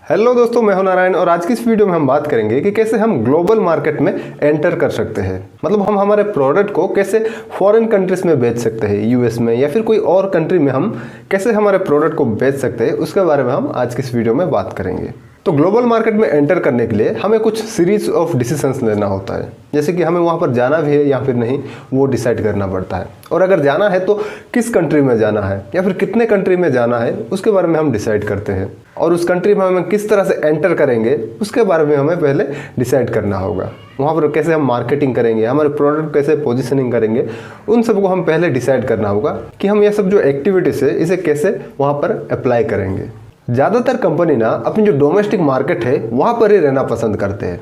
Hello दोस्तों, मैं हूं नारायण और आज की इस वीडियो में हम बात करेंगे कि कैसे हम ग्लोबल मार्केट में एंटर कर सकते हैं। मतलब हम हमारे प्रोडक्ट को कैसे फॉरेन कंट्रीज में बेच सकते हैं, यूएस में या फिर कोई और कंट्री में हम कैसे हमारे प्रोडक्ट को बेच सकते हैं, उसके बारे में हम आज की इस वीडियो में बात करेंगे। तो ग्लोबल मार्केट में एंटर करने के लिए हमें कुछ सीरीज ऑफ डिसीजंस लेना होता है, जैसे कि हमें वहाँ पर जाना भी है या फिर नहीं, वो डिसाइड करना पड़ता है। और अगर जाना है तो किस कंट्री में जाना है या फिर कितने कंट्री में जाना है, उसके बारे में हम डिसाइड करते हैं। और उस कंट्री में हमें किस तरह से एंटर करेंगे, उसके बारे में हमें पहले डिसाइड करना होगा। वहाँ पर कैसे हम मार्केटिंग करेंगे, हमारे प्रोडक्ट कैसे पोजिशनिंग करेंगे, उन सबको हम पहले डिसाइड करना होगा कि हम ये सब जो एक्टिविटीज़ है इसे कैसे वहाँ पर अप्लाई करेंगे। ज़्यादातर कंपनी ना अपनी जो डोमेस्टिक मार्केट है वहाँ पर ही रहना पसंद करते हैं।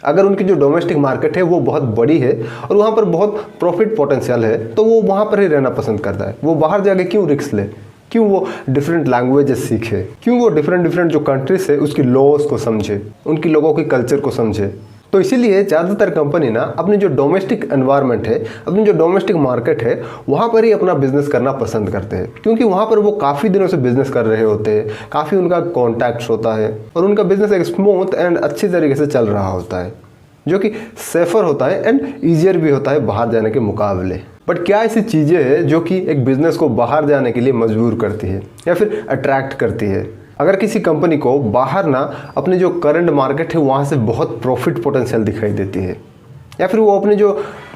अगर उनकी जो डोमेस्टिक मार्केट है वो बहुत बड़ी है और वहाँ पर बहुत प्रॉफिट पोटेंशियल है, तो वो वहाँ पर ही रहना पसंद करता है। वो बाहर जाके क्यों रिस्क ले, क्यों वो डिफरेंट लैंग्वेजेस सीखे, क्यों वो डिफरेंट जो कंट्रीज है उसकी लॉज को समझे, उनकी लोगों की कल्चर को समझे। तो इसीलिए ज़्यादातर कंपनी ना अपनी जो डोमेस्टिक एनवायरनमेंट है, अपनी जो डोमेस्टिक मार्केट है, वहाँ पर ही अपना बिजनेस करना पसंद करते हैं, क्योंकि वहाँ पर वो काफ़ी दिनों से बिजनेस कर रहे होते हैं, काफ़ी उनका कॉन्टैक्ट्स होता है और उनका बिजनेस एक स्मूथ एंड अच्छी तरीके से चल रहा होता है, जो कि सेफर होता है एंड ईजियर भी होता है बाहर जाने के मुकाबले। बट क्या ऐसी चीज़ें हैं जो कि एक बिजनेस को बाहर जाने के लिए मजबूर करती है या फिर अट्रैक्ट करती है? अगर किसी कंपनी को बाहर ना अपनी जो करंट मार्केट है वहाँ से बहुत प्रॉफिट पोटेंशियल दिखाई देती है, या फिर वो अपनी जो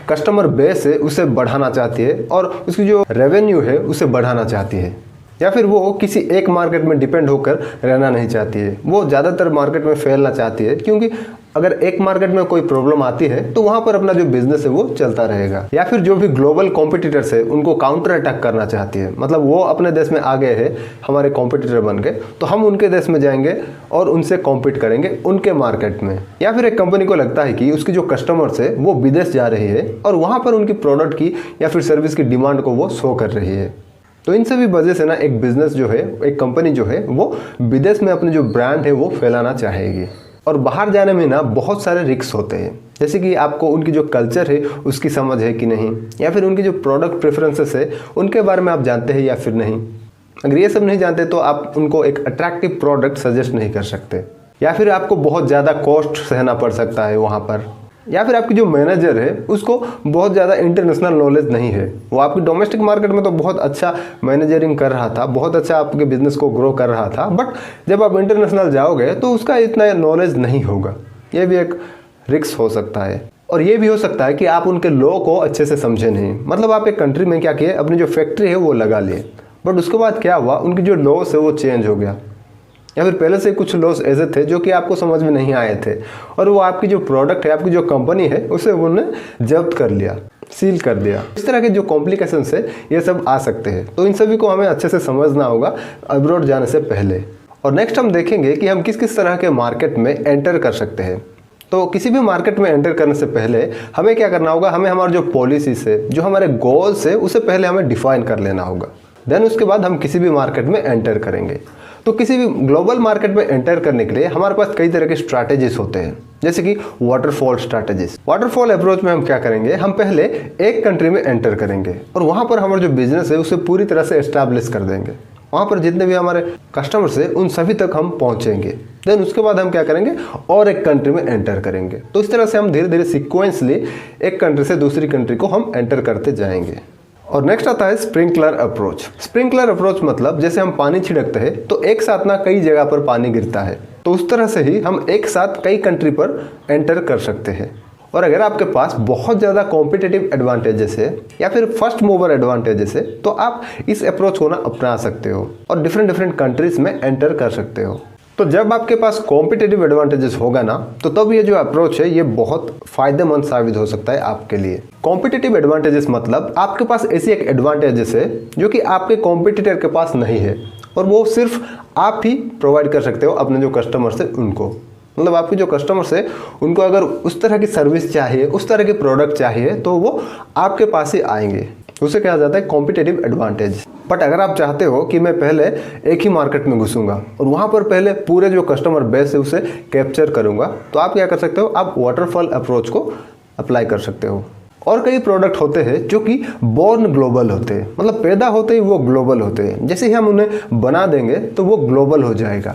कस्टमर बेस है उसे बढ़ाना चाहती है और उसकी जो रेवेन्यू है उसे बढ़ाना चाहती है, या फिर वो किसी एक मार्केट में डिपेंड होकर रहना नहीं चाहती है, वो ज़्यादातर मार्केट में फैलना चाहती है, क्योंकि अगर एक मार्केट में कोई प्रॉब्लम आती है तो वहाँ पर अपना जो बिजनेस है वो चलता रहेगा। या फिर जो भी ग्लोबल कॉम्पिटिटर्स है उनको काउंटर अटैक करना चाहती है, मतलब वो अपने देश में आ गए हैं, हमारे कॉम्पिटिटर बन गए, तो हम उनके देश में जाएंगे और उनसे कॉम्पीट करेंगे उनके मार्केट में। या फिर एक कंपनी को लगता है कि उसकी जो कस्टमर्स है वो विदेश जा रही है और वहाँ पर उनकी प्रोडक्ट की या फिर सर्विस की डिमांड को वो शो कर रही है। तो इन सभी वजह से ना एक बिजनेस जो है, एक कंपनी जो है, वो विदेश में अपनी जो ब्रांड है वो फैलाना चाहेगी। और बाहर जाने में ना बहुत सारे रिस्क होते हैं, जैसे कि आपको उनकी जो कल्चर है उसकी समझ है कि नहीं, या फिर उनकी जो प्रोडक्ट प्रेफरेंसेस है उनके बारे में आप जानते हैं या फिर नहीं। अगर ये सब नहीं जानते तो आप उनको एक अट्रैक्टिव प्रोडक्ट सजेस्ट नहीं कर सकते, या फिर आपको बहुत ज़्यादा कॉस्ट सहना पड़ सकता है वहाँ पर, या फिर आपकी जो मैनेजर है उसको बहुत ज़्यादा इंटरनेशनल नॉलेज नहीं है। वो आपकी डोमेस्टिक मार्केट में तो बहुत अच्छा मैनेजरिंग कर रहा था, बहुत अच्छा आपके बिजनेस को ग्रो कर रहा था, बट जब आप इंटरनेशनल जाओगे तो उसका इतना नॉलेज नहीं होगा। ये भी एक रिस्क हो सकता है। और ये भी हो सकता है कि आप उनके लॉ को अच्छे से समझे नहीं। मतलब आप एक कंट्री में क्या किए, अपनी जो फैक्ट्री है वो लगा लिए, बट उसके बाद क्या हुआ, उनकी जो लॉस है वो चेंज हो गया, या फिर पहले से कुछ लॉस ऐसे थे जो कि आपको समझ में नहीं आए थे, और वो आपकी जो प्रोडक्ट है, आपकी जो कंपनी है, उसे उन्होंने जब्त कर लिया, सील कर दिया। इस तरह के जो कॉम्प्लिकेशंस है ये सब आ सकते हैं। तो इन सभी को हमें अच्छे से समझना होगा अब्रॉड जाने से पहले। और नेक्स्ट हम देखेंगे कि हम किस किस तरह के मार्केट में एंटर कर सकते हैं। तो किसी भी मार्केट में एंटर करने से पहले हमें क्या करना होगा, हमें हमारे जो पॉलिसीज है, जो हमारे गोल्स है, उसे पहले हमें डिफाइन कर लेना होगा। देन उसके बाद हम किसी भी मार्केट में एंटर करेंगे। तो किसी भी ग्लोबल मार्केट में एंटर करने के लिए हमारे पास कई तरह के स्ट्रैटेजीज होते हैं, जैसे कि वाटरफॉल स्ट्रैटेजीज। वाटरफॉल अप्रोच में हम क्या करेंगे, हम पहले एक कंट्री में एंटर करेंगे और वहाँ पर हमारा जो बिजनेस है उसे पूरी तरह से एस्टैब्लिश कर देंगे। वहाँ पर जितने भी हमारे कस्टमर्स हैं उन सभी तक हम पहुँचेंगे। देन उसके बाद हम क्या करेंगे, और एक कंट्री में एंटर करेंगे। तो इस तरह से हम धीरे धीरे सिक्वेंसली एक कंट्री से दूसरी कंट्री को हम एंटर करते जाएंगे। और नेक्स्ट आता है स्प्रिंकलर अप्रोच। स्प्रिंकलर अप्रोच मतलब जैसे हम पानी छिड़कते हैं तो एक साथ ना कई जगह पर पानी गिरता है, तो उस तरह से ही हम एक साथ कई कंट्री पर एंटर कर सकते हैं। और अगर आपके पास बहुत ज़्यादा कॉम्पिटिटिव एडवांटेजेस है या फिर फर्स्ट मूवर एडवांटेजेस है, तो आप इस अप्रोच को ना अपना सकते हो और डिफरेंट कंट्रीज में एंटर कर सकते हो। तो जब आपके पास कॉम्पिटिटिव एडवांटेजेस होगा ना, तो तब ये जो अप्रोच है ये बहुत फायदेमंद साबित हो सकता है आपके लिए। कॉम्पिटिटिव एडवांटेजेस मतलब आपके पास ऐसी एक एडवांटेजेस है जो कि आपके कॉम्पिटिटर के पास नहीं है, और वो सिर्फ आप ही प्रोवाइड कर सकते हो अपने जो कस्टमर्स है उनको। मतलब आपके जो कस्टमर्स है उनको अगर उस तरह की सर्विस चाहिए, उस तरह के प्रोडक्ट चाहिए, तो वो आपके पास ही आएंगे। उसे कहा जाता है कॉम्पिटिटिव एडवांटेज। बट अगर आप चाहते हो कि मैं पहले एक ही मार्केट में घुसूंगा और वहाँ पर पहले पूरे जो कस्टमर बेस है उसे कैप्चर करूँगा, तो आप क्या कर सकते हो, आप वाटरफॉल अप्रोच को अप्लाई कर सकते हो। और कई प्रोडक्ट होते हैं जो कि बॉर्न ग्लोबल होते हैं, मतलब पैदा होते ही वो ग्लोबल होते हैं। जैसे ही हम उन्हें बना देंगे तो वो ग्लोबल हो जाएगा।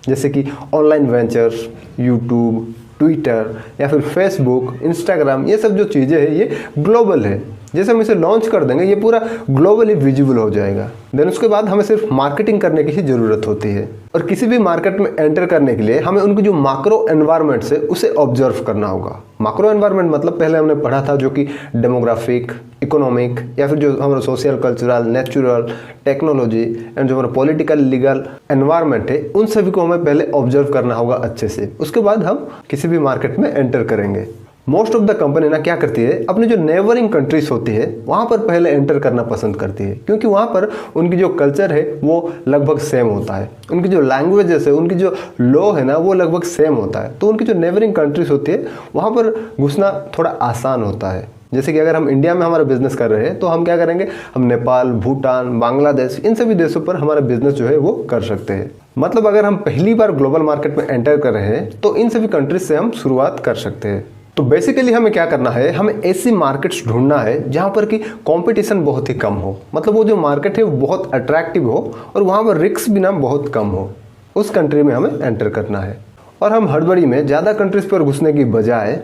जैसे कि ऑनलाइन वेंचर्स, यूट्यूब, ट्विटर या फिर फेसबुक, इंस्टाग्राम, ये सब जो चीज़ें हैं ये ग्लोबल है। जैसे हम इसे लॉन्च कर देंगे ये पूरा ग्लोबली विजिबल हो जाएगा। देन उसके बाद हमें सिर्फ मार्केटिंग करने की ही ज़रूरत होती है। और किसी भी मार्केट में एंटर करने के लिए हमें उनकी जो मैक्रो एनवायरनमेंट है उसे ऑब्जर्व करना होगा। मैक्रो एनवायरनमेंट मतलब पहले हमने पढ़ा था जो कि डेमोग्राफिक, इकोनॉमिक या फिर जो हमारा social, cultural, natural, technology and जो हमारा पॉलिटिकल, लीगल एनवायरनमेंट है उन सभी को हमें पहले ऑब्जर्व करना होगा अच्छे से। उसके बाद हम किसी भी मार्केट में एंटर करेंगे। मोस्ट ऑफ द कंपनी ना क्या करती है, अपनी जो नेबरिंग कंट्रीज होती है वहाँ पर पहले एंटर करना पसंद करती है, क्योंकि वहाँ पर उनकी जो कल्चर है वो लगभग सेम होता है, उनकी जो लैंग्वेजेस है, उनकी जो लॉ है ना वो लगभग सेम होता है। तो उनकी जो नेबरिंग कंट्रीज होती है वहाँ पर घुसना थोड़ा आसान होता है। जैसे कि अगर हम इंडिया में हमारा बिजनेस कर रहे हैं तो हम क्या करेंगे, हम नेपाल, भूटान, बांग्लादेश, इन सभी देशों पर हमारा बिजनेस जो है वो कर सकते हैं। मतलब अगर हम पहली बार ग्लोबल मार्केट में एंटर कर रहे हैं तो इन सभी कंट्रीज से हम शुरुआत कर सकते हैं। तो बेसिकली हमें क्या करना है, हमें ऐसी मार्केट्स ढूंढना है जहां पर कि कंपटीशन बहुत ही कम हो, मतलब वो जो मार्केट है वो बहुत अट्रैक्टिव हो और वहां पर रिस्क भी ना बहुत कम हो। उस कंट्री में हमें एंटर करना है। और हम हड़बड़ी में ज़्यादा कंट्रीज पर घुसने की बजाय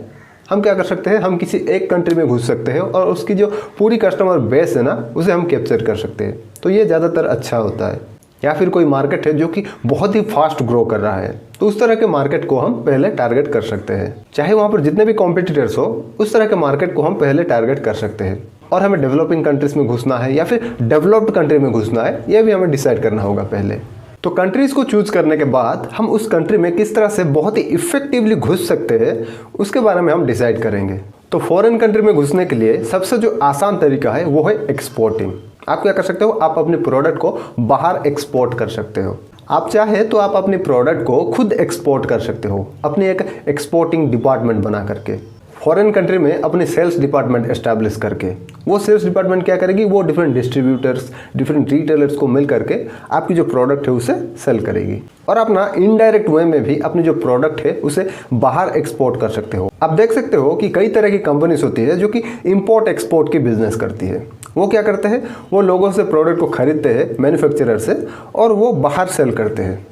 हम क्या कर सकते हैं, हम किसी एक कंट्री में घुस सकते हैं और उसकी जो पूरी कस्टमर बेस है ना उसे हम कैप्चर कर सकते हैं। तो ये ज़्यादातर अच्छा होता है। या फिर कोई मार्केट है जो कि बहुत ही फास्ट ग्रो कर रहा है तो उस तरह के मार्केट को हम पहले टारगेट कर सकते हैं। चाहे वहाँ पर जितने भी कॉम्पिटिटर्स हो उस तरह के मार्केट को हम पहले टारगेट कर सकते हैं। और हमें डेवलपिंग कंट्रीज में घुसना है या फिर डेवलप्ड कंट्री में घुसना है, यह भी हमें डिसाइड करना होगा पहले। तो कंट्रीज को चूज करने के बाद हम उस कंट्री में किस तरह से बहुत ही इफेक्टिवली घुस सकते हैं उसके बारे में हम डिसाइड करेंगे। तो फॉरेन कंट्री में घुसने के लिए सबसे जो आसान तरीका है वो है एक्सपोर्टिंग। आप क्या कर सकते हो, आप अपने प्रोडक्ट को बाहर एक्सपोर्ट कर सकते हो। आप चाहे तो आप अपने प्रोडक्ट को खुद एक्सपोर्ट कर सकते हो अपनी एक एक्सपोर्टिंग डिपार्टमेंट बना करके। फॉरेन कंट्री में अपनी सेल्स डिपार्टमेंट एस्टैब्लिश करके वो सेल्स डिपार्टमेंट क्या करेगी, वो डिफरेंट डिस्ट्रीब्यूटर्स, डिफरेंट रिटेलर्स को मिल करके आपकी जो प्रोडक्ट है उसे सेल करेगी। और आप ना इनडायरेक्ट वे में भी अपनी जो प्रोडक्ट है उसे बाहर एक्सपोर्ट कर सकते हो। आप देख सकते हो कि कई तरह की कंपनीज होती है जो कि इंपोर्ट एक्सपोर्ट की बिजनेस करती है। वो क्या करते हैं, वो लोगों से प्रोडक्ट को खरीदते हैं मैन्युफैक्चरर से और वो बाहर सेल करते हैं।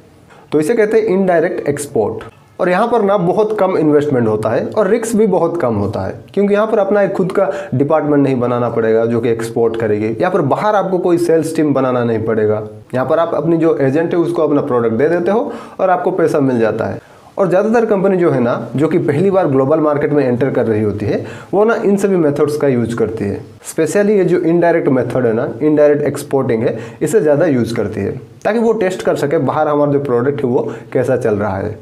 तो इसे कहते हैं इनडायरेक्ट एक्सपोर्ट। और यहाँ पर ना बहुत कम इन्वेस्टमेंट होता है और रिस्क भी बहुत कम होता है, क्योंकि यहाँ पर अपना एक खुद का डिपार्टमेंट नहीं बनाना पड़ेगा जो कि एक्सपोर्ट करेगी, या फिर बाहर आपको कोई सेल्स टीम बनाना नहीं पड़ेगा। यहाँ पर आप अपनी जो एजेंट है उसको अपना प्रोडक्ट दे देते हो और आपको पैसा मिल जाता है। और ज़्यादातर कंपनी जो है ना जो कि पहली बार ग्लोबल मार्केट में एंटर कर रही होती है वो ना इन सभी मेथड्स का यूज करती है। स्पेशली ये जो इनडायरेक्ट मेथड है ना, इनडायरेक्ट एक्सपोर्टिंग है, इसे ज़्यादा यूज करती है ताकि वो टेस्ट कर सके बाहर हमारा जो प्रोडक्ट है वो कैसा चल रहा है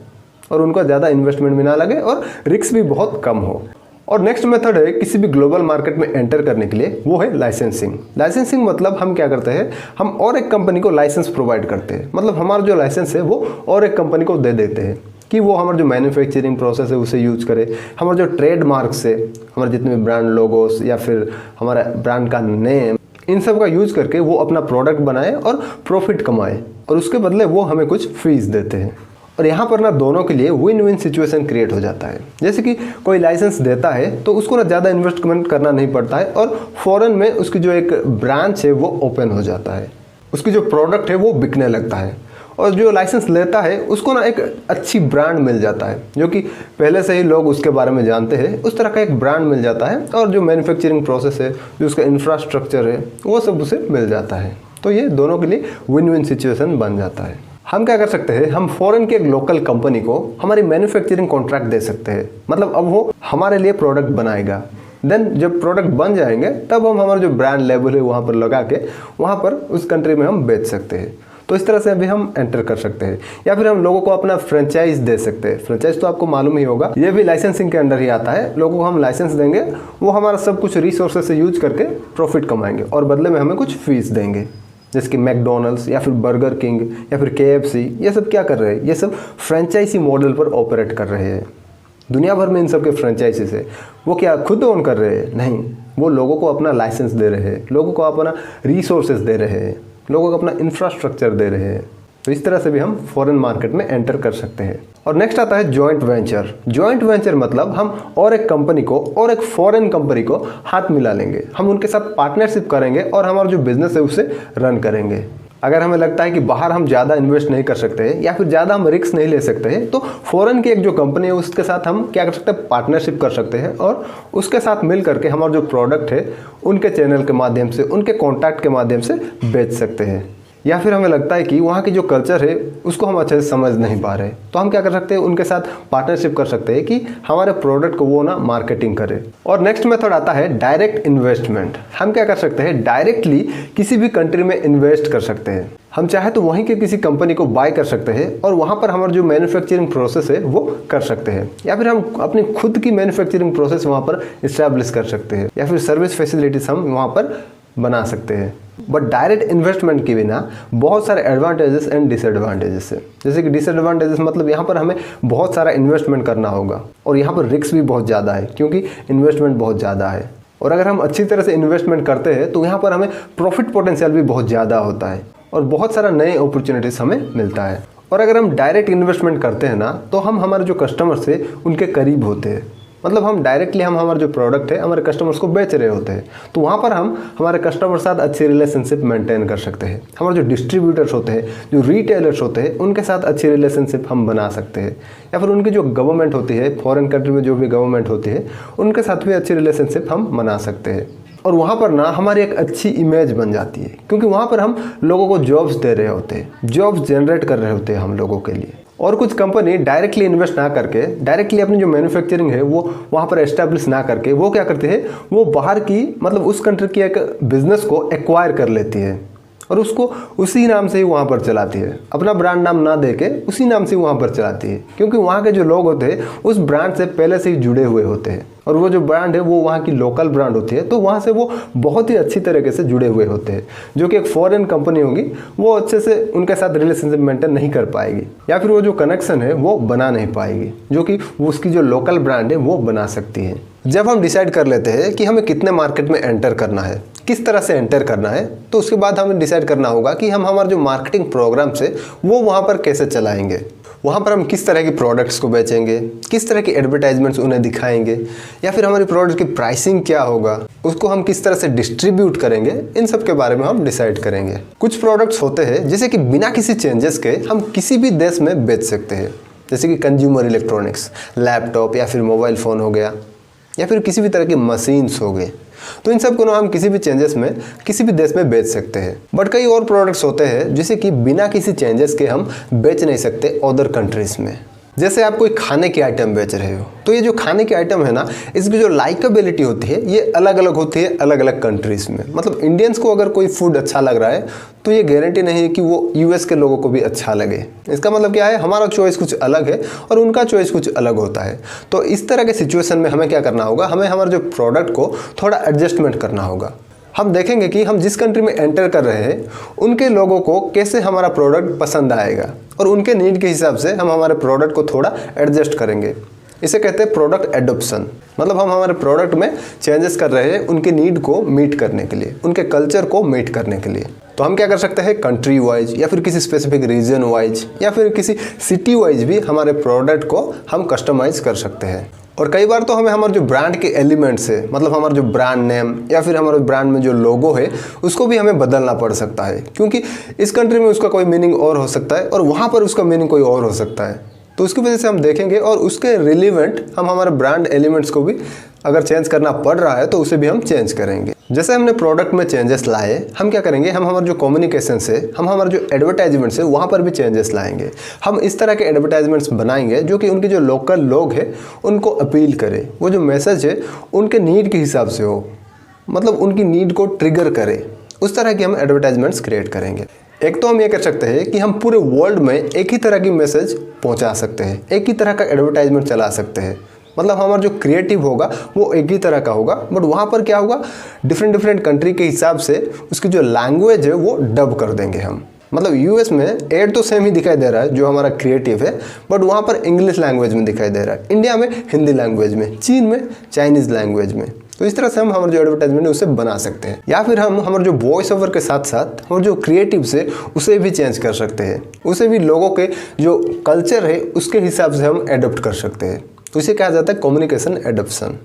और उनको ज़्यादा इन्वेस्टमेंट भी ना लगे और रिस्क भी बहुत कम हो। और नेक्स्ट मेथड है किसी भी ग्लोबल मार्केट में एंटर करने के लिए, वो है लाइसेंसिंग। लाइसेंसिंग मतलब हम क्या करते हैं, हम और एक कंपनी को लाइसेंस प्रोवाइड करते हैं। मतलब हमारा जो लाइसेंस है वो और एक कंपनी को दे देते हैं कि वो हमारा जो मैन्युफैक्चरिंग प्रोसेस है उसे यूज करे। हमारा जो ट्रेडमार्क्स है, हमारे जितने भी ब्रांड लोगोस या फिर हमारा ब्रांड का नेम, इन सब का यूज करके वो अपना प्रोडक्ट बनाए और प्रॉफिट कमाए और उसके बदले वो हमें कुछ फीस देते हैं। और यहाँ पर ना दोनों के लिए विन विन सिचुएशन क्रिएट हो जाता है। जैसे कि कोई लाइसेंस देता है तो उसको ना ज़्यादा इन्वेस्टमेंट करना नहीं पड़ता है और फॉरेन में उसकी जो एक ब्रांच है वो ओपन हो जाता है, उसकी जो प्रोडक्ट है वो बिकने लगता है। और जो लाइसेंस लेता है उसको ना एक अच्छी ब्रांड मिल जाता है जो कि पहले से ही लोग उसके बारे में जानते हैं, उस तरह का एक ब्रांड मिल जाता है। और जो मैन्युफैक्चरिंग प्रोसेस है, जो उसका इंफ्रास्ट्रक्चर है, वो सब उसे मिल जाता है। तो ये दोनों के लिए विन विन सिचुएशन बन जाता है। हम क्या कर सकते हैं, हम फॉरेन के एक लोकल कंपनी को हमारी मैन्युफैक्चरिंग कॉन्ट्रैक्ट दे सकते हैं। मतलब अब वो हमारे लिए प्रोडक्ट बनाएगा। देन जब प्रोडक्ट बन जाएंगे तब हम हमारा जो ब्रांड लेबल है वहाँ पर लगा के वहाँ पर उस कंट्री में हम बेच सकते हैं। तो इस तरह से अभी हम एंटर कर सकते हैं। या फिर हम लोगों को अपना फ्रेंचाइज दे सकते हैं। फ्रेंचाइज तो आपको मालूम ही होगा, ये भी लाइसेंसिंग के अंडर ही आता है। लोगों को हम लाइसेंस देंगे, वो हमारा सब कुछ रिसोर्सेज से यूज करके प्रॉफिट कमाएंगे और बदले में हमें कुछ फीस देंगे। जैसे कि मैकडोनल्ड्स या फिर बर्गर किंग या फिर KFC, ये सब क्या कर रहे हैं, ये सब फ्रेंचाइजी मॉडल पर ऑपरेट कर रहे हैं। दुनिया भर में इन सब के फ्रेंचाइजीज है, वो क्या खुद ओन कर रहे हैं? नहीं, वो लोगों को अपना लाइसेंस दे रहे हैं, लोगों को अपना रिसोर्सेज दे रहे हैं, लोगों को अपना इंफ्रास्ट्रक्चर दे रहे हैं। तो इस तरह से भी हम फॉरेन मार्केट में एंटर कर सकते हैं। और नेक्स्ट आता है जॉइंट वेंचर। जॉइंट वेंचर मतलब हम और एक कंपनी को और एक फॉरेन कंपनी को हाथ मिला लेंगे, हम उनके साथ पार्टनरशिप करेंगे और हमारा जो बिजनेस है उसे रन करेंगे। अगर हमें लगता है कि बाहर हम ज़्यादा इन्वेस्ट नहीं कर सकते हैं या फिर ज़्यादा हम रिस्क नहीं ले सकते हैं, तो फॉरेन की एक जो कंपनी है उसके साथ हम क्या कर सकते हैं, पार्टनरशिप कर सकते हैं और उसके साथ मिल करके हमारा जो प्रोडक्ट है उनके चैनल के माध्यम से, उनके कॉन्टैक्ट के माध्यम से बेच सकते हैं। या फिर हमें लगता है कि वहाँ की जो कल्चर है उसको हम अच्छे से समझ नहीं पा रहे, तो हम क्या कर सकते हैं, उनके साथ पार्टनरशिप कर सकते हैं कि हमारे प्रोडक्ट को वो ना मार्केटिंग करे। और नेक्स्ट मेथड आता है डायरेक्ट इन्वेस्टमेंट। हम क्या कर सकते हैं, डायरेक्टली किसी भी कंट्री में इन्वेस्ट कर सकते हैं। हम चाहे तो वहीं के किसी कंपनी को बाय कर सकते हैं और वहाँ पर हमारा जो मैन्युफैक्चरिंग प्रोसेस है वो कर सकते हैं, या फिर हम अपनी खुद की मैन्युफैक्चरिंग प्रोसेस वहाँ पर इस्टेब्लिश कर सकते हैं, या फिर सर्विस फैसिलिटीज हम वहाँ पर बना सकते हैं। बट डायरेक्ट इन्वेस्टमेंट के बिना बहुत सारे एडवांटेजेस एंड डिसएडवांटेजेस है। जैसे कि डिसएडवांटेजेस मतलब यहाँ पर हमें बहुत सारा इन्वेस्टमेंट करना होगा और यहाँ पर रिस्क भी बहुत ज़्यादा है क्योंकि इन्वेस्टमेंट बहुत ज़्यादा है। और अगर हम अच्छी तरह से इन्वेस्टमेंट करते हैं तो यहाँ पर हमें प्रॉफिट पोटेंशियल भी बहुत ज़्यादा होता है और बहुत सारा नए अपॉर्चुनिटीज़ हमें मिलता है। और अगर हम डायरेक्ट इन्वेस्टमेंट करते हैं ना, तो हम हमारे जो कस्टमर्स है उनके करीब होते हैं। मतलब हम डायरेक्टली हम हमारा जो प्रोडक्ट है हमारे कस्टमर्स को बेच रहे होते हैं, तो वहाँ पर हम हमारे कस्टमर के साथ अच्छी रिलेशनशिप मेंटेन कर सकते हैं। हमारे जो डिस्ट्रीब्यूटर्स होते हैं, जो रिटेलर्स होते हैं, उनके साथ अच्छी रिलेशनशिप हम बना सकते हैं। या फिर उनकी जो गवर्नमेंट होती है, फॉरेन कंट्री में जो भी गवर्नमेंट होती है, उनके साथ भी अच्छी रिलेशनशिप हम बना सकते हैं। और वहाँ पर ना हमारी एक अच्छी इमेज बन जाती है क्योंकि वहाँ पर हम लोगों को जॉब्स दे रहे होते हैं, जॉब्स जनरेट कर रहे होते हैं हम लोगों के लिए। और कुछ कंपनी डायरेक्टली इन्वेस्ट ना करके, डायरेक्टली अपनी जो मैन्युफैक्चरिंग है वो वहाँ पर एस्टेब्लिश ना करके, वो क्या करते हैं, वो बाहर की मतलब उस कंट्री की एक बिजनेस को एक्वायर कर लेती है और उसको उसी नाम से ही वहाँ पर चलाती है। अपना ब्रांड नाम ना देके उसी नाम से ही वहाँ पर चलाती है क्योंकि वहाँ के जो लोग होते हैं उस ब्रांड से पहले से ही जुड़े हुए होते हैं और वो जो ब्रांड है वो वहाँ की लोकल ब्रांड होती है, तो वहाँ से वो बहुत ही अच्छी तरीके से जुड़े हुए होते हैं। जो कि एक फॉरेन कंपनी होगी वो अच्छे से उनके साथ रिलेशनशिप मेंटेन नहीं कर पाएगी या फिर वो जो कनेक्शन है वो बना नहीं पाएगी जो कि उसकी जो लोकल ब्रांड है वो बना सकती है। जब हम डिसाइड कर लेते हैं कि हमें कितने मार्केट में एंटर करना है, किस तरह से एंटर करना है, तो उसके बाद हमें डिसाइड करना होगा कि हम हमारा जो मार्केटिंग प्रोग्राम है वो वहाँ पर कैसे चलाएंगे। वहाँ पर हम किस तरह की प्रोडक्ट्स को बेचेंगे, किस तरह की एडवर्टाइजमेंट्स उन्हें दिखाएंगे, या फिर हमारी प्रोडक्ट की प्राइसिंग क्या होगा, उसको हम किस तरह से डिस्ट्रीब्यूट करेंगे, इन सब के बारे में हम डिसाइड करेंगे। कुछ प्रोडक्ट्स होते हैं जैसे कि बिना किसी चेंजेस के हम किसी भी देश में बेच सकते हैं, जैसे कि कंज्यूमर इलेक्ट्रॉनिक्स, लैपटॉप या फिर मोबाइल फ़ोन हो गया या फिर किसी भी तरह की मशीन्स हो गए, तो इन सब को हम किसी भी चेंजेस में किसी भी देश में बेच सकते हैं। बट कई और प्रोडक्ट्स होते हैं जिसे कि बिना किसी चेंजेस के हम बेच नहीं सकते अदर कंट्रीज़ में। जैसे आप कोई खाने की आइटम बेच रहे हो, तो ये जो खाने की आइटम है ना, इसकी जो लाइकेबिलिटी होती है ये अलग अलग होती है अलग अलग कंट्रीज़ में। मतलब इंडियंस को अगर कोई फूड अच्छा लग रहा है तो ये गारंटी नहीं है कि वो यूएस के लोगों को भी अच्छा लगे। इसका मतलब क्या है, हमारा चॉइस कुछ अलग है और उनका चॉइस कुछ अलग होता है। तो इस तरह के सिचुएशन में हमें क्या करना होगा, हमें हमारे जो प्रोडक्ट को थोड़ा एडजस्टमेंट करना होगा। हम देखेंगे कि हम जिस कंट्री में एंटर कर रहे हैं उनके लोगों को कैसे हमारा प्रोडक्ट पसंद आएगा और उनके नीड के हिसाब से हम हमारे प्रोडक्ट को थोड़ा एडजस्ट करेंगे। इसे कहते हैं प्रोडक्ट एडॉप्शन। मतलब हम हमारे प्रोडक्ट में चेंजेस कर रहे हैं उनके नीड को मीट करने के लिए, उनके कल्चर को मीट करने के लिए। तो हम क्या कर सकते हैं, कंट्री वाइज या फिर किसी स्पेसिफिक रीजन वाइज या फिर किसी सिटी वाइज भी हमारे प्रोडक्ट को हम कस्टमाइज कर सकते हैं। और कई बार तो हमें हमारे जो ब्रांड के एलिमेंट्स है, मतलब हमारा जो ब्रांड नेम या फिर हमारे ब्रांड में जो लोगो है उसको भी हमें बदलना पड़ सकता है, क्योंकि इस कंट्री में उसका कोई मीनिंग और हो सकता है और वहाँ पर उसका मीनिंग कोई और हो सकता है। तो उसकी वजह से हम देखेंगे और उसके रिलेवेंट हम हमारे ब्रांड एलिमेंट्स को भी अगर चेंज करना पड़ रहा है तो उसे भी हम चेंज करेंगे। जैसे हमने प्रोडक्ट में चेंजेस लाए, हम क्या करेंगे, हम हमारे जो कम्युनिकेशन से, हम हमारे जो एडवर्टाइजमेंट्स है वहाँ पर भी चेंजेस लाएंगे। हम इस तरह के एडवर्टाइजमेंट्स बनाएंगे जो कि उनके जो लोकल लोग हैं उनको अपील करे, वो जो मैसेज है उनके नीड के हिसाब से हो, मतलब उनकी नीड को ट्रिगर करे। उस तरह की हम एडवर्टाइजमेंट्स क्रिएट करेंगे। एक तो हम ये कर सकते हैं कि हम पूरे वर्ल्ड में एक ही तरह की मैसेज पहुंचा सकते हैं, एक ही तरह का एडवर्टाइजमेंट चला सकते हैं। मतलब हमारा जो क्रिएटिव होगा वो एक ही तरह का होगा, बट वहाँ पर क्या होगा, डिफरेंट कंट्री के हिसाब से उसकी जो लैंग्वेज है वो डब कर देंगे हम। मतलब यूएस में एड तो सेम ही दिखाई दे रहा है जो हमारा क्रिएटिव है, बट वहाँ पर इंग्लिश लैंग्वेज में दिखाई दे रहा है, इंडिया में हिंदी लैंग्वेज में, चीन में चाइनीज़ लैंग्वेज में। तो इस तरह से हम हमारे जो एडवर्टाइजमेंट है उसे बना सकते हैं। या फिर हम हमारे जो वॉइस ओवर के साथ साथ हमारे जो क्रिएटिव से उसे भी चेंज कर सकते हैं, उसे भी लोगों के जो कल्चर है उसके हिसाब से हम एडोप्ट कर सकते हैं। तो इसे कहा जाता है कम्युनिकेशन एडॉप्शन।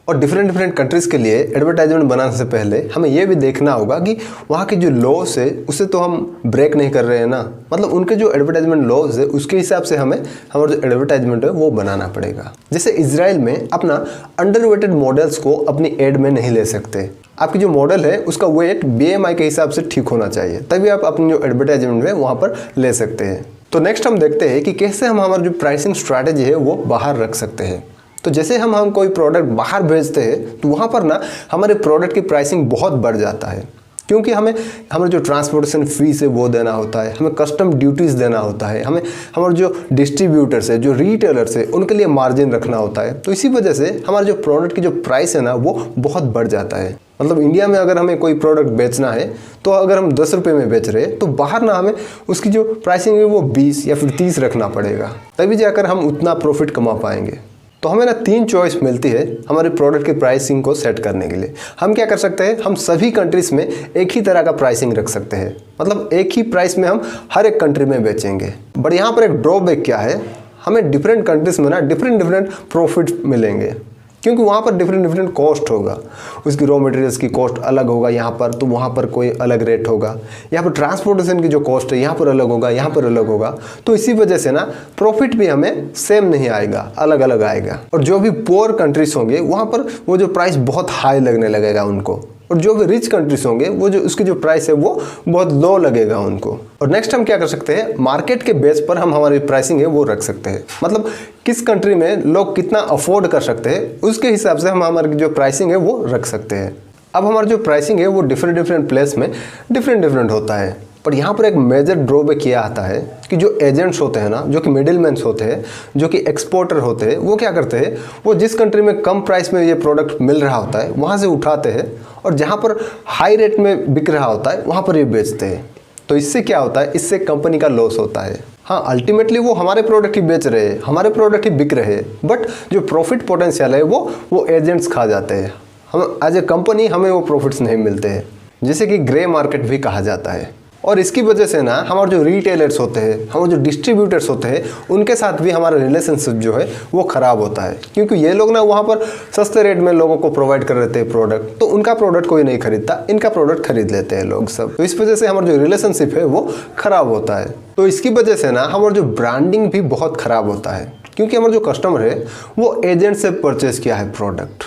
और डिफरेंट डिफरेंट कंट्रीज़ के लिए एडवर्टाइजमेंट बनाने से पहले हमें ये भी देखना होगा कि वहाँ के जो लॉस है उसे तो हम ब्रेक नहीं कर रहे हैं ना। मतलब उनके जो एडवर्टाइजमेंट लॉज है उसके हिसाब से हमें हमारा जो एडवर्टाइजमेंट है वो बनाना पड़ेगा। जैसे इजराइल में अपना अंडरवेटेड मॉडल्स को अपनी एड में नहीं ले सकते। आपकी जो मॉडल है उसका वेट BMI के हिसाब से ठीक होना चाहिए, तभी आप अपनी जो एडवर्टाइजमेंट है वहाँ पर ले सकते हैं। तो नेक्स्ट हम देखते हैं कि कैसे हम हमारा जो प्राइसिंग स्ट्रैटेजी है वो बाहर रख सकते हैं। तो जैसे हम कोई प्रोडक्ट बाहर भेजते हैं तो वहाँ पर ना हमारे प्रोडक्ट की प्राइसिंग बहुत बढ़ जाता है, क्योंकि हमें हमारे जो ट्रांसपोर्टेशन फीस है वो देना होता है, हमें कस्टम ड्यूटीज़ देना होता है, हमें हमारे जो डिस्ट्रीब्यूटर्स है, जो रिटेलर्स है, उनके लिए मार्जिन रखना होता है। तो इसी वजह से हमारे जो प्रोडक्ट की जो प्राइस है ना वो बहुत बढ़ जाता है। मतलब इंडिया में अगर हमें कोई प्रोडक्ट बेचना है तो अगर हम 10 रुपये में बेच रहे हैं तो बाहर ना हमें उसकी जो प्राइसिंग है वो 20 या फिर 30 रखना पड़ेगा, तभी जाकर हम उतना प्रॉफिट कमा पाएंगे। तो हमें ना 3 चॉइस मिलती है हमारे प्रोडक्ट की प्राइसिंग को सेट करने के लिए। हम क्या कर सकते हैं, हम सभी कंट्रीज़ में एक ही तरह का प्राइसिंग रख सकते हैं, मतलब एक ही प्राइस में हम हर एक कंट्री में बेचेंगे। बट यहाँ पर एक ड्रॉबैक क्या है, हमें डिफरेंट कंट्रीज़ में ना डिफरेंट प्रॉफिट मिलेंगे, क्योंकि वहाँ पर डिफरेंट कॉस्ट होगा। उसकी रॉ मटेरियल्स की कॉस्ट अलग होगा यहाँ पर, तो वहाँ पर कोई अलग रेट होगा। यहाँ पर ट्रांसपोर्टेशन की जो कॉस्ट है यहाँ पर अलग होगा, यहाँ पर अलग होगा। तो इसी वजह से ना प्रॉफिट भी हमें सेम नहीं आएगा, अलग अलग आएगा। और जो भी पुअर कंट्रीज होंगे वहाँ पर वो जो प्राइस बहुत हाई लगने लगेगा उनको, और जो भी रिच कंट्रीज होंगे वो जो उसकी जो प्राइस है वो बहुत लो लगेगा उनको। और नेक्स्ट हम क्या कर सकते हैं, मार्केट के बेस पर हम हमारी प्राइसिंग है वो रख सकते हैं। मतलब किस कंट्री में लोग कितना अफोर्ड कर सकते हैं उसके हिसाब से हम हमारी जो प्राइसिंग है वो रख सकते हैं। अब हमारी जो प्राइसिंग है वो डिफरेंट प्लेस में डिफरेंट होता है। पर यहाँ पर एक मेजर ड्रॉबैक यह आता है कि जो एजेंट्स होते हैं ना, जो कि मिडिलमैन्स होते हैं, जो कि एक्सपोर्टर होते हैं, वो क्या करते हैं, वो जिस कंट्री में कम प्राइस में ये प्रोडक्ट मिल रहा होता है वहाँ से उठाते हैं और जहाँ पर हाई रेट में बिक रहा होता है वहाँ पर ये बेचते हैं। तो इससे क्या होता है, इससे कंपनी का लॉस होता है। हाँ, अल्टीमेटली वो हमारे प्रोडक्ट ही बेच रहे हैं, हमारे प्रोडक्ट ही बिक रहे हैं, बट जो प्रॉफिट पोटेंशियल है वो एजेंट्स खा जाते हैं। हम एज ए कंपनी हमें वो प्रॉफिट्स नहीं मिलते हैं, जिसे कि ग्रे मार्केट भी कहा जाता है। और इसकी वजह से ना हमारे जो रिटेलर्स होते हैं, हमारे जो डिस्ट्रीब्यूटर्स होते हैं, उनके साथ भी हमारा रिलेशनशिप जो है वो ख़राब होता है, क्योंकि ये लोग ना वहाँ पर सस्ते रेट में लोगों को प्रोवाइड कर देते हैं प्रोडक्ट, तो उनका प्रोडक्ट कोई नहीं खरीदता, इनका प्रोडक्ट खरीद लेते हैं लोग सब। तो इस वजह से हमारा जो रिलेशनशिप है वो ख़राब होता है। तो इसकी वजह से ना हमारा जो ब्रांडिंग भी बहुत ख़राब होता है, क्योंकि हमारा जो कस्टमर है वो एजेंट से परचेज़ किया है प्रोडक्ट,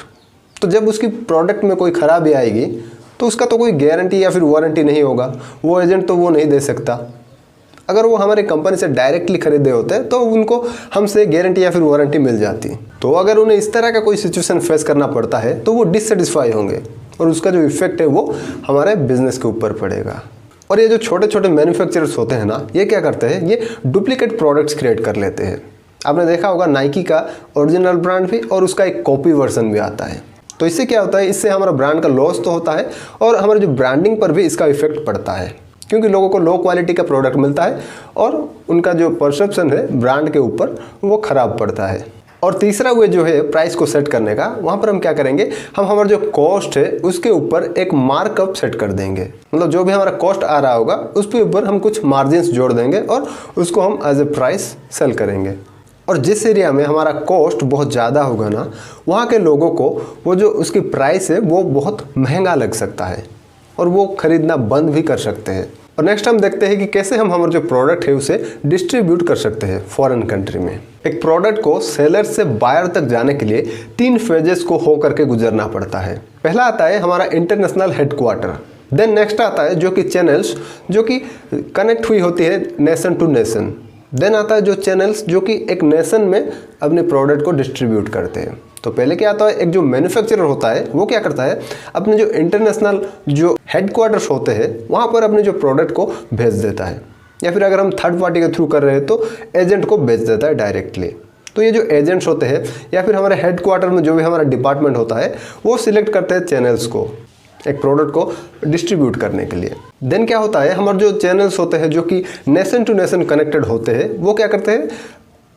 तो जब उसकी प्रोडक्ट में कोई ख़राबी आएगी तो उसका तो कोई गारंटी या फिर वारंटी नहीं होगा, वो एजेंट तो वो नहीं दे सकता। अगर वो हमारे कंपनी से डायरेक्टली खरीदे होते तो उनको हमसे गारंटी या फिर वारंटी मिल जाती। तो अगर उन्हें इस तरह का कोई सिचुएशन फेस करना पड़ता है तो वो डिससेटिस्फाई होंगे और उसका जो इफेक्ट है वो हमारे बिजनेस के ऊपर पड़ेगा। और ये जो छोटे छोटे मैन्युफैक्चरर्स होते हैं ना, ये क्या करते हैं, ये डुप्लीकेट प्रोडक्ट्स क्रिएट कर लेते हैं। आपने देखा होगा नाइकी का ओरिजिनल ब्रांड भी और उसका एक कॉपी वर्जन भी आता है। तो इससे क्या होता है, इससे हमारा ब्रांड का लॉस तो होता है और हमारे जो ब्रांडिंग पर भी इसका इफेक्ट पड़ता है, क्योंकि लोगों को लो क्वालिटी का प्रोडक्ट मिलता है और उनका जो परसेप्शन है ब्रांड के ऊपर वो ख़राब पड़ता है। और तीसरा वे जो है प्राइस को सेट करने का, वहाँ पर हम क्या करेंगे, हम हमारा जो कॉस्ट है उसके ऊपर एक मार्कअप सेट कर देंगे। मतलब जो भी हमारा कॉस्ट आ रहा होगा उस पे ऊपर हम कुछ मार्जिन्स जोड़ देंगे और उसको हम एज ए प्राइस सेल करेंगे। और जिस एरिया में हमारा कॉस्ट बहुत ज़्यादा होगा ना, वहाँ के लोगों को वो जो उसकी प्राइस है वो बहुत महंगा लग सकता है और वो ख़रीदना बंद भी कर सकते हैं। और नेक्स्ट हम देखते हैं कि कैसे हम हमारा जो प्रोडक्ट है उसे डिस्ट्रीब्यूट कर सकते हैं फॉरेन कंट्री में। एक प्रोडक्ट को सेलर से बायर तक जाने के लिए 3 फेजेस को हो करके गुजरना पड़ता है। पहला आता है हमारा इंटरनेशनल हेडक्वार्टर, देन नेक्स्ट आता है जो कि चैनल्स जो कि कनेक्ट हुई होती है नेशन टू नेशन, देन आता है जो चैनल्स जो कि एक नेशन में अपने प्रोडक्ट को डिस्ट्रीब्यूट करते हैं। तो पहले क्या आता है, एक जो मैन्युफैक्चरर होता है वो क्या करता है, अपने जो इंटरनेशनल जो हेडक्वार्टर्स होते हैं वहाँ पर अपने जो प्रोडक्ट को भेज देता है, या फिर अगर हम थर्ड पार्टी के थ्रू कर रहे हैं तो एजेंट को भेज देता है डायरेक्टली। तो ये जो एजेंट्स होते हैं या फिर हमारे हेडक्वार्टर में जो भी हमारा डिपार्टमेंट होता है वो सिलेक्ट करते हैं चैनल्स को एक प्रोडक्ट को डिस्ट्रीब्यूट करने के लिए। देन क्या होता है, हमारे जो चैनल्स होते हैं जो कि नेशन टू नेशन कनेक्टेड होते हैं वो क्या करते हैं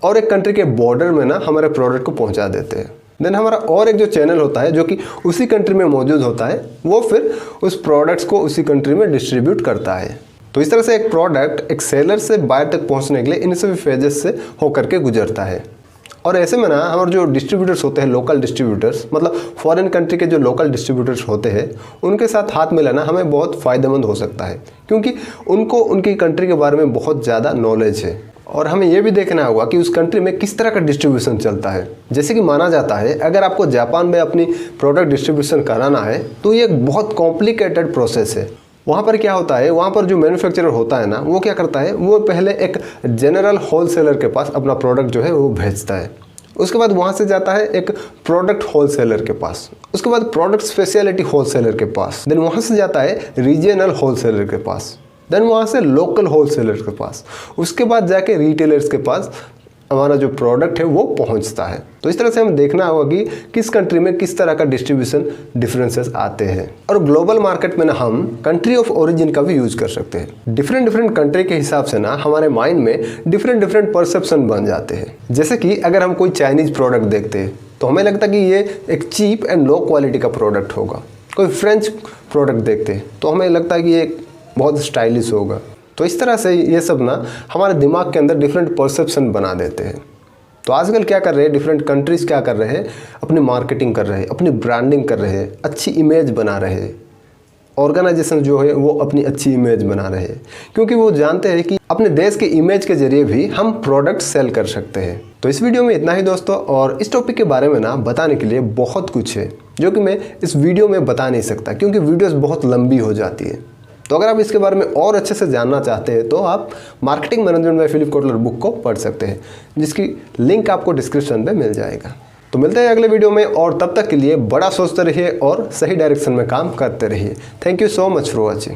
और एक कंट्री के बॉर्डर में ना हमारे प्रोडक्ट को पहुंचा देते हैं। देन हमारा और एक जो चैनल होता है जो कि उसी कंट्री में मौजूद होता है वो फिर उस प्रोडक्ट्स को उसी कंट्री में डिस्ट्रीब्यूट करता है। तो इस तरह से एक प्रोडक्ट एक सेलर से बायर तक पहुंचने के लिए इन सभी फेजेस से होकर के गुजरता है। और ऐसे में ना हमारे जो डिस्ट्रीब्यूटर्स होते हैं, लोकल डिस्ट्रीब्यूटर्स, मतलब फॉरेन कंट्री के जो लोकल डिस्ट्रीब्यूटर्स होते हैं, उनके साथ हाथ मिलाना हमें बहुत फ़ायदेमंद हो सकता है, क्योंकि उनको उनकी कंट्री के बारे में बहुत ज़्यादा नॉलेज है। और हमें यह भी देखना होगा कि उस कंट्री में किस तरह का डिस्ट्रीब्यूशन चलता है। जैसे कि माना जाता है अगर आपको जापान में अपनी प्रोडक्ट डिस्ट्रीब्यूशन कराना है तो ये एक बहुत कॉम्प्लिकेटेड प्रोसेस है। वहाँ पर क्या होता है, वहाँ पर जो मैन्युफैक्चरर होता है ना, वो क्या करता है, वो पहले एक जनरल होलसेलर के पास अपना प्रोडक्ट जो है वो भेजता है। उसके बाद वहाँ से जाता है एक प्रोडक्ट होलसेलर के पास, उसके बाद प्रोडक्ट स्पेशलिटी होलसेलर के पास, देन वहाँ से जाता है रीजनल होलसेलर के पास, देन वहाँ से लोकल होलसेलर के पास, उसके बाद जाके रिटेलर्स के पास हमारा जो प्रोडक्ट है वो पहुंचता है। तो इस तरह से हमें देखना होगा कि किस कंट्री में किस तरह का डिस्ट्रीब्यूशन डिफरेंसेस आते हैं। और ग्लोबल मार्केट में ना हम कंट्री ऑफ ओरिजिन का भी यूज कर सकते हैं। डिफरेंट कंट्री के हिसाब से ना हमारे माइंड में डिफरेंट परसेप्शन बन जाते हैं। जैसे कि अगर हम कोई चाइनीज प्रोडक्ट देखते हैं तो हमें लगता है कि ये एक चीप एंड लो क्वालिटी का प्रोडक्ट होगा। कोई फ्रेंच प्रोडक्ट देखते हैं तो हमें लगता है कि ये बहुत स्टाइलिश होगा। तो इस तरह से ये सब ना हमारे दिमाग के अंदर डिफरेंट परसेप्शन बना देते हैं। तो आजकल क्या कर रहे हैं, डिफरेंट कंट्रीज़ क्या कर रहे हैं, अपनी मार्केटिंग कर रहे हैं, अपनी ब्रांडिंग कर रहे हैं, अच्छी इमेज बना रहे हैं। ऑर्गेनाइजेशन जो है वो अपनी अच्छी इमेज बना रहे हैं, क्योंकि वो जानते हैं कि अपने देश के इमेज के जरिए भी हम प्रोडक्ट सेल कर सकते हैं। तो इस वीडियो में इतना ही दोस्तों, और इस टॉपिक के बारे में ना बताने के लिए बहुत कुछ है जो कि मैं इस वीडियो में बता नहीं सकता, क्योंकि वीडियोज़ बहुत लंबी हो जाती है। तो अगर आप इसके बारे में और अच्छे से जानना चाहते हैं तो आप marketing management by Philip Kotler book को पढ़ सकते हैं, जिसकी लिंक आपको डिस्क्रिप्शन में मिल जाएगा। तो मिलते हैं अगले वीडियो में, और तब तक के लिए बड़ा सोचते रहिए और सही डायरेक्शन में काम करते रहिए। Thank you so much for watching.